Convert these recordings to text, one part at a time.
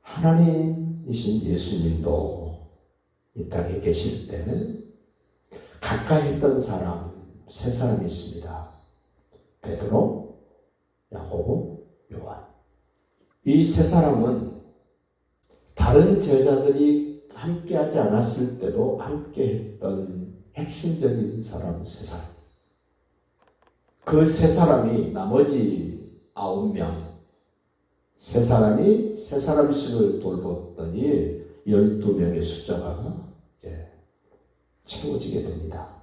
하나님이신 예수님도 이 땅에 계실 때는 가까이 있던 사람 세 사람이 있습니다. 베드로, 야고보, 요한. 이 세 사람은 다른 제자들이 함께하지 않았을 때도 함께했던 핵심적인 사람 세 사람. 그 세 사람이 나머지 9명, 세 사람이 세 사람씩을 돌봤더니 12명의 숫자가 채워지게 됩니다.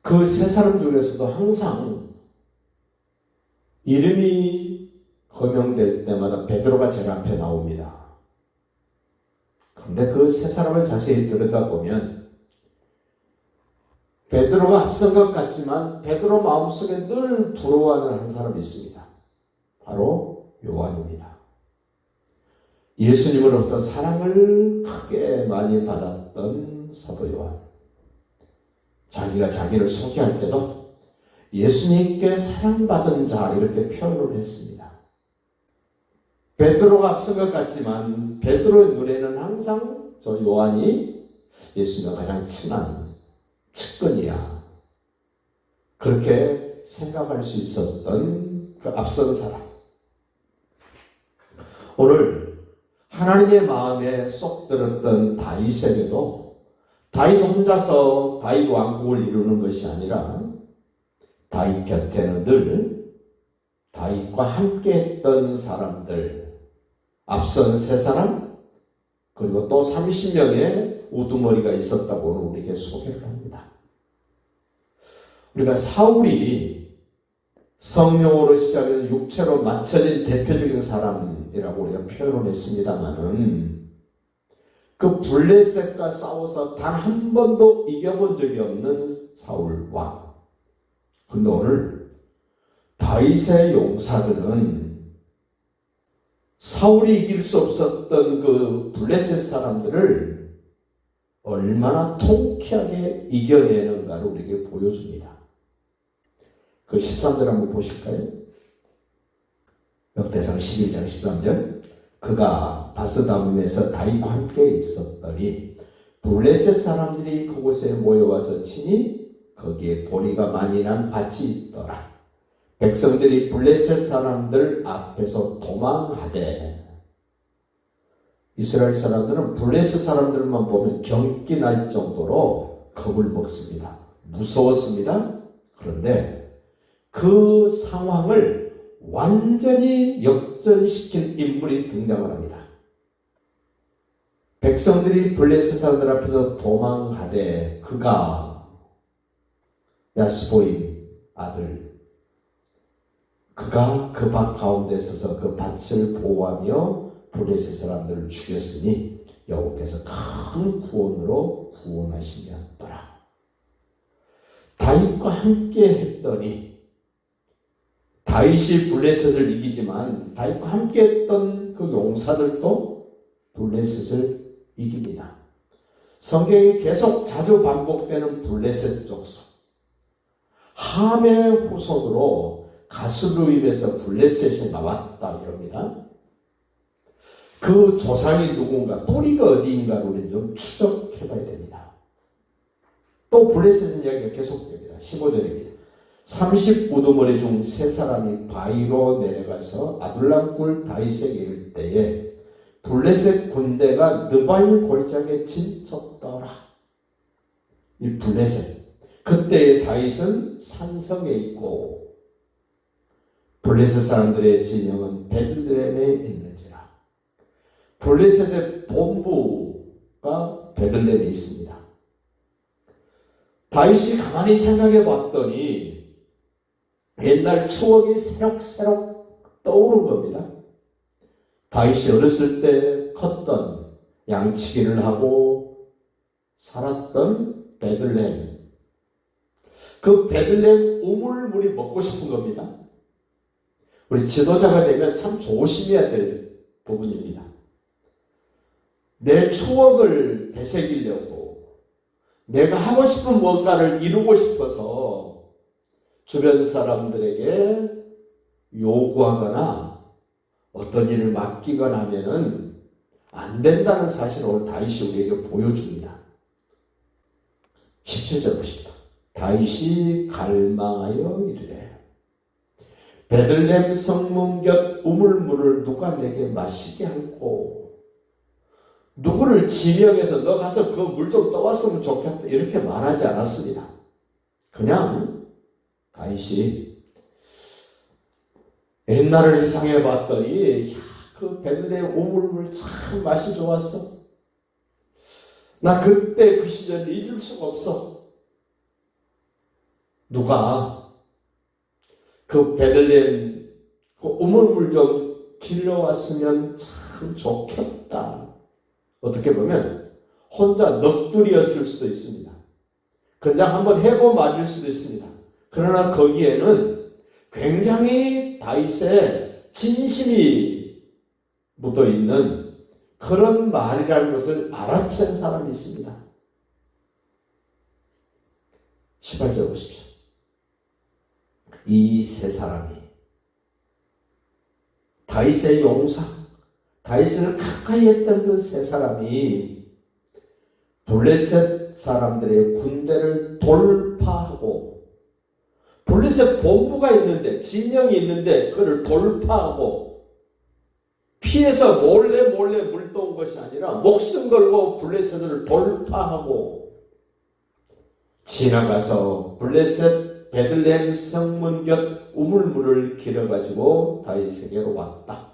그 세 사람 중에서도 항상 이름이 거명될 때마다 베드로가 제일 앞에 나옵니다. 그런데 그 세 사람을 자세히 들여다보면 베드로가 앞선 것 같지만 베드로 마음속에 늘 부러워하는 한 사람이 있습니다. 바로 요한입니다. 예수님으로부터 사랑을 크게 많이 받았던 사도 요한. 자기가 자기를 소개할 때도 예수님께 사랑받은 자 이렇게 표현을 했습니다. 베드로가 앞선 것 같지만 베드로의 눈에는 항상 저 요한이 예수님과 가장 친한 측근이야. 그렇게 생각할 수 있었던 그 앞선 사람. 오늘 하나님의 마음에 쏙 들었던 다윗에게도 다윗 혼자서 다윗 왕국을 이루는 것이 아니라 다윗 곁에는 늘 다윗과 함께했던 사람들, 앞선 세 사람, 그리고 또 30명의 우두머리가 있었다고 오늘 우리에게 소개를 합니다. 우리가 사울이 성령으로 시작해서 육체로 맞춰진 대표적인 사람이라고 우리가 표현을 했습니다마는 그 블레셋과 싸워서 단 한 번도 이겨본 적이 없는 사울 왕. 근데 오늘 다윗의 용사들은 사울이 이길 수 없었던 그 블레셋 사람들을 얼마나 통쾌하게 이겨내는가를 우리에게 보여줍니다. 그 13절 한번 보실까요? 역대상 11장 13절. 그가 바스다움에서 다윗과 함께 있었더니 블레셋 사람들이 그곳에 모여와서 치니 거기에 보리가 많이 난 밭이 있더라. 백성들이 블레셋 사람들 앞에서 도망하되, 이스라엘 사람들은 블레셋 사람들만 보면 경기 날 정도로 겁을 먹습니다. 무서웠습니다. 그런데 그 상황을 완전히 역전시킨 인물이 등장을 합니다. 백성들이 블레셋 사람들 앞에서 도망하되 그가 야스보임 아들, 그가 그 밭 가운데 서서 그 밭을 보호하며 블레셋 사람들을 죽였으니 여호와께서 큰 구원으로 구원하시려더라. 다윗과 함께 했더니, 다윗이 블레셋을 이기지만 다윗과 함께 했던 그 용사들도 블레셋을 이깁니다. 성경에 계속 자주 반복되는 블레셋 족속. 함의 후손으로 가스루임에서 블레셋이 나왔다 이럽니다. 그 조상이 누군가, 뿌리가 어디인가를 우리는 좀 추적해봐야 됩니다. 또 블레셋 이야기가 계속됩니다. 15절입니다. 30우두머리 중 세 사람이 바위로 내려가서 아둘람굴 다윗에게 이를 때에 블레셋 군대가 느바임 골짜기에 진쳤더라. 이 블레셋. 그때의 다윗은 산성에 있고 블레셋 사람들의 진영은 베들레헴에 있는지라. 블레셋의 본부가 베들레헴에 있습니다. 다윗이 가만히 생각해 봤더니 옛날 추억이 새록새록 떠오른 겁니다. 다윗이 어렸을 때 컸던, 양치기를 하고 살았던 베들레헴. 그 베들레헴 우물물이 먹고 싶은 겁니다. 우리 지도자가 되면 참 조심해야 될 부분입니다. 내 추억을 되새기려고 내가 하고 싶은 뭔가를 이루고 싶어서 주변 사람들에게 요구하거나 어떤 일을 맡기거나 하면은 안 된다는 사실을 오늘 다윗이 우리에게 보여줍니다. 17절 보십니다. 다윗이 갈망하여 이르되 베들레헴 성문 곁 우물물을 누가 내게 마시게 할꼬. 누구를 지명해서 너 가서 그 물 좀 떠왔으면 좋겠다 이렇게 말하지 않았습니다. 그냥 다윗이 옛날을 회상해 봤더니 그 베들레헴 우물물 참 맛이 좋았어. 나 그때 그 시절 잊을 수가 없어. 누가 그 베들레헴 그 우물물 좀 길러왔으면 참 좋겠다. 어떻게 보면 혼자 넋두리였을 수도 있습니다. 그냥 한번 해본 말일 수도 있습니다. 그러나 거기에는 굉장히 다윗의 진심이 묻어있는 그런 말이라는 것을 알아챈 사람이 있습니다. 18절 보십시오. 이 세 사람이 다윗의 용사, 다윗을 가까이 했던 그 세 사람이 블레셋 사람들의 군대를 돌파하고, 블레셋 본부가 있는데, 진영이 있는데 그를 돌파하고 피해서 몰래 물떠온 것이 아니라 목숨 걸고 블레셋을 돌파하고 지나가서 블레셋 베들레헴 성문 곁 우물물을 길어가지고 다윗에게로 왔다.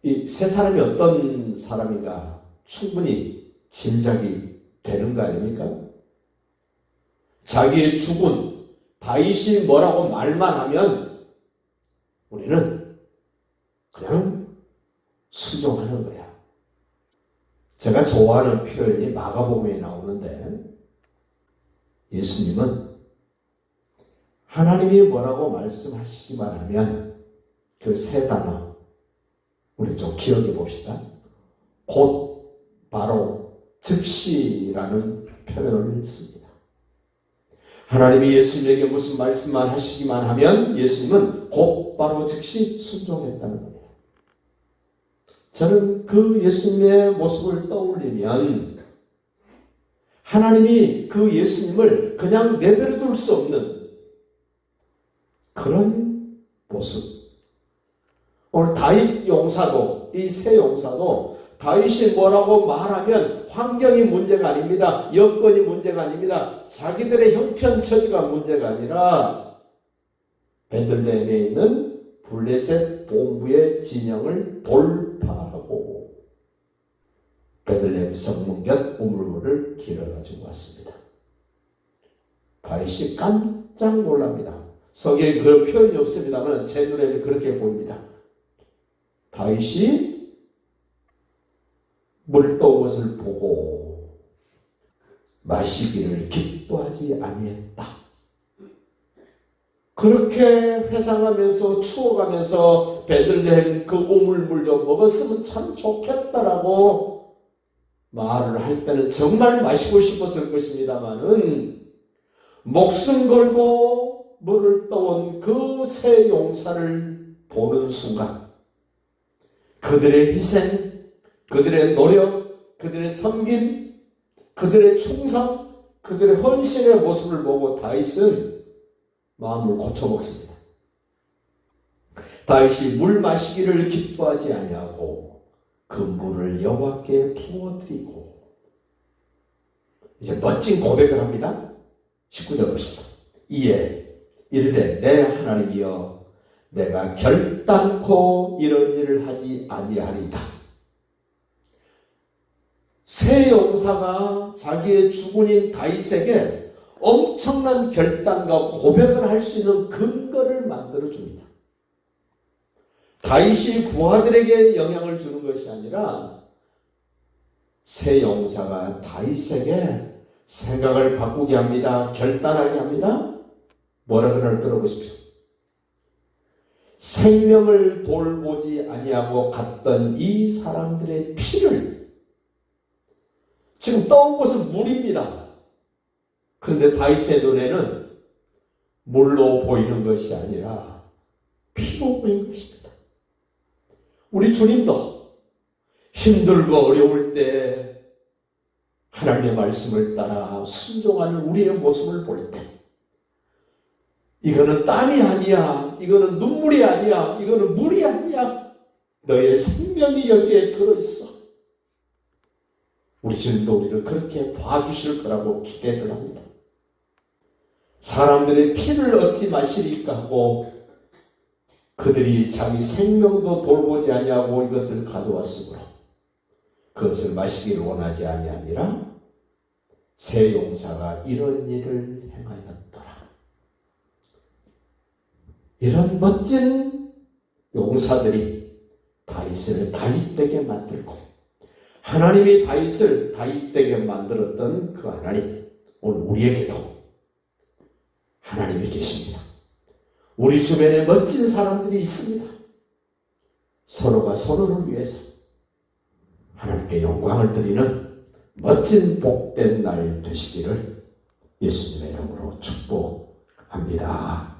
이 세 사람이 어떤 사람인가 충분히 짐작이 되는 거 아닙니까? 자기의 죽은 다윗이 뭐라고 말만 하면 우리는 그냥 순종하는 거야. 제가 좋아하는 표현이 마가복음에 나오는데, 예수님은 하나님이 뭐라고 말씀하시기만 하면 그 세 단어 우리 좀 기억해 봅시다. 곧, 바로, 즉시라는 표현을 씁니다. 하나님이 예수님에게 무슨 말씀만 하시기만 하면 예수님은 곧, 바로, 즉시 순종했다는 겁니다. 저는 그 예수님의 모습을 떠올리면 하나님이 그 예수님을 그냥 내버려 둘 수 없는 그런 모습. 오늘 다윗 용사도, 이 세 용사도 다윗이 뭐라고 말하면 환경이 문제가 아닙니다. 여건이 문제가 아닙니다. 자기들의 형편처지가 문제가 아니라 베들레헴에 있는 블레셋 본부의 진영을 돌파하고 베들레헴 성문 곁 우물물을 길어가지고 왔습니다. 다윗이 깜짝 놀랍니다. 성경에 그런 표현이 없습니다만 제 눈에는 그렇게 보입니다. 다윗이 물떠온 것을 보고 마시기를 기뻐하지 아니했다. 그렇게 회상하면서 추억하면서 베들레헴 그 우물물 좀 먹었으면 참 좋겠다라고 말을 할 때는 정말 마시고 싶었을 것입니다만은 목숨 걸고 물을 떠온 그 세 용사를 보는 순간 그들의 희생, 그들의 노력, 그들의 섬김, 그들의 충성, 그들의 헌신의 모습을 보고 다윗은 마음을 고쳐먹습니다. 다윗이 물 마시기를 기뻐하지 아니하고 그 물을 여호와께 부어드리고 이제 멋진 고백을 합니다. 19절 보십시오. 이에 이르되 내 하나님이여 내가 결단코 이런 일을 하지 아니하리다. 세 용사가 자기의 주군인 다윗에게 엄청난 결단과 고백을 할 수 있는 근거를 만들어줍니다. 다윗이 부하들에게 영향을 주는 것이 아니라 세 용사가 다윗에게 생각을 바꾸게 합니다. 결단하게 합니다. 뭐라 그러나 들어보십시오. 생명을 돌보지 아니하고 갔던 이 사람들의 피를, 지금 떠온 것은 물입니다. 그런데 다윗의 눈에는 물로 보이는 것이 아니라 피로 보이는 것입니다. 우리 주님도 힘들고 어려울 때 하나님의 말씀을 따라 순종하는 우리의 모습을 볼 때 이거는 땀이 아니야, 이거는 눈물이 아니야, 이거는 물이 아니야, 너의 생명이 여기에 들어있어. 우리 주님도 우리를 그렇게 봐주실 거라고 기대를 합니다. 사람들의 피를 얻지 마시리까 하고 그들이 자기 생명도 돌보지 아니하고 이것을 가져왔으므로 그것을 마시기를 원하지 아니하니라 새 용사가 이런 일을 행하였더라. 이런 멋진 용사들이 다윗을 다윗되게 만들고 하나님이 다윗을 다윗되게 만들었던 그 하나님, 오늘 우리에게도 하나님이 계십니다. 우리 주변에 멋진 사람들이 있습니다. 서로가 서로를 위해서 하나님께 영광을 드리는 멋진 복된 날 되시기를 예수님의 이름으로 축복합니다.